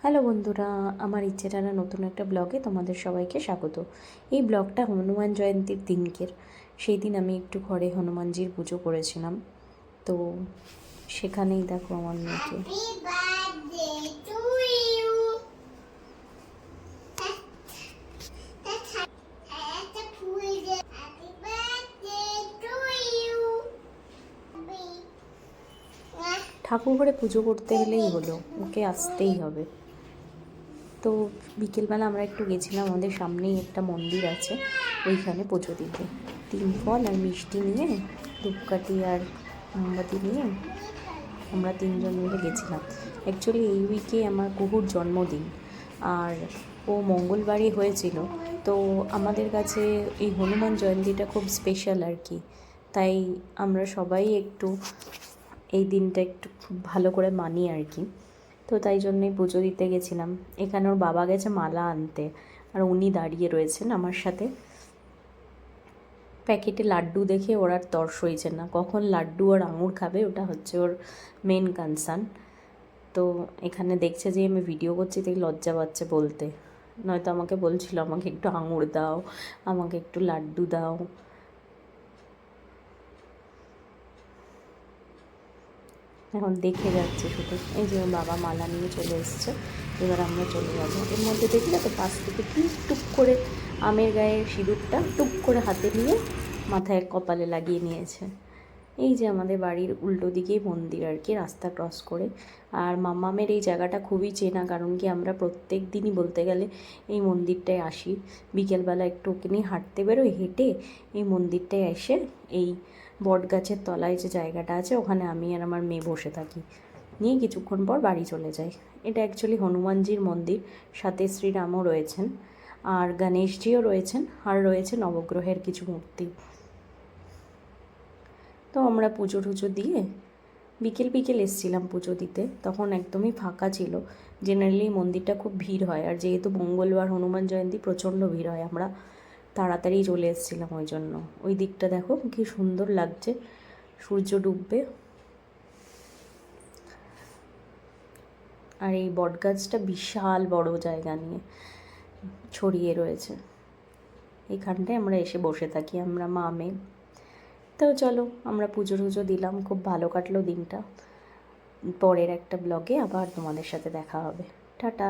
Hello বন্ধুরা, আমার ইচ্ছেটানা নতুন একটা ব্লগে তোমাদের সবাইকে স্বাগত। এই ব্লগটা হনুমান জয়ন্তীর দিনকের। সেই দিন আমি একটু ঘরে হনুমানজির পুজো করেছিলাম, তো সেখানেই দেখো আমার মেয়েকে। ঠাকুর ঘরে পুজো করতে হলেই হলো, ওকে আসতেই হবে। তো বিকেলবেলা আমরা একটু গেছিলাম, আমাদের সামনেই একটা মন্দির আছে, ওইখানে পুজো দিতে। 3 ফল আর মিষ্টি নিয়ে, ধূপকাঠি আর মোমবাতি নিয়ে আমরা 3জন মিলে গেছিলাম। অ্যাকচুয়ালি এই উইকে আমার কুকুর জন্মদিন, আর ও মঙ্গলবারই হয়েছিল। তো আমাদের কাছে এই হনুমান জয়ন্তীটা খুব স্পেশাল আর কি, তাই আমরা সবাই একটু এই দিনটা একটু খুব ভালো করে মানি আর কি। তো তাই জন্যই পুজো দিতে গেছিলাম। এখানে ওর বাবা গেছে মালা আনতে, আর উনি দাঁড়িয়ে রয়েছেন আমার সাথে। প্যাকেটে লাড্ডু দেখে ওর আর তর সইছে না, কখন লাড্ডু আর আঙুর খাবে, ওটা হচ্ছে ওর মেন কনসার্ন। তো এখানে দেখছে যে আমি ভিডিও করছি, তাই লজ্জা পাচ্ছে বলতে, নয়তো আমাকে বলছিল আমাকে একটু আঙুর দাও, আমাকে একটু লাড্ডু দাও। এখন দেখে যাচ্ছে শুধু। এই যে বাবা মালা নিয়ে চলে এসছে, এবার আমরা চলে যাবো। এর মধ্যে দেখলে তো পাশ থেকে টুক টুক করে আমের গায়ের সিঁদুরটা টুক করে হাতে নিয়ে মাথায় কপালে লাগিয়ে নিয়েছে। এই যে আমাদের বাড়ির উল্টো দিকেই মন্দির আর কি, রাস্তা ক্রস করে। আর মাম্মামের এই জায়গাটা খুবই চেনা, কারণ কি আমরা প্রত্যেক দিনই বলতে গেলে এই মন্দিরটায় আসি। বিকেলবেলা একটু ওকে নিয়ে হাঁটতে বেরোই, হেঁটে এই মন্দিরটায় এসে এই বট গাছের তলায় যে জায়গাটা আছে, ওখানে আমি আর আমার মেয়ে বসে থাকি, নিয়ে কিছুক্ষণ পর বাড়ি চলে যাই। এটা অ্যাকচুয়ালি হনুমানজির মন্দির, সাথে শ্রীরামও রয়েছেন, আর গণেশজিও রয়েছেন, আর রয়েছে নবগ্রহের কিছু মূর্তি। তো আমরা পুজো টুজো দিয়ে বিকেল এসেছিলাম পুজো দিতে, তখন একদমই ফাঁকা ছিল। জেনারেলি মন্দিরটা খুব ভিড় হয়, আর যেহেতু মঙ্গলবার হনুমান জয়ন্তী প্রচণ্ড ভিড় হয়, আমরা তাড়াতাড়ি চলে এসেছিলাম ওই জন্য। ওই দিকটা দেখো কী সুন্দর লাগছে, সূর্য ডুববে। আর এই বটগাছটা বিশাল বড় জায়গা নিয়ে ছড়িয়ে রয়েছে, এইখানটায় আমরা এসে বসে থাকি আমরা মা মেয়ে। তো চলো, আমরা পুজো টুজো দিলাম, খুব ভালো কাটলো দিনটা। পরের একটা ব্লগে আবার তোমাদের সাথে দেখা হবে। টাটা।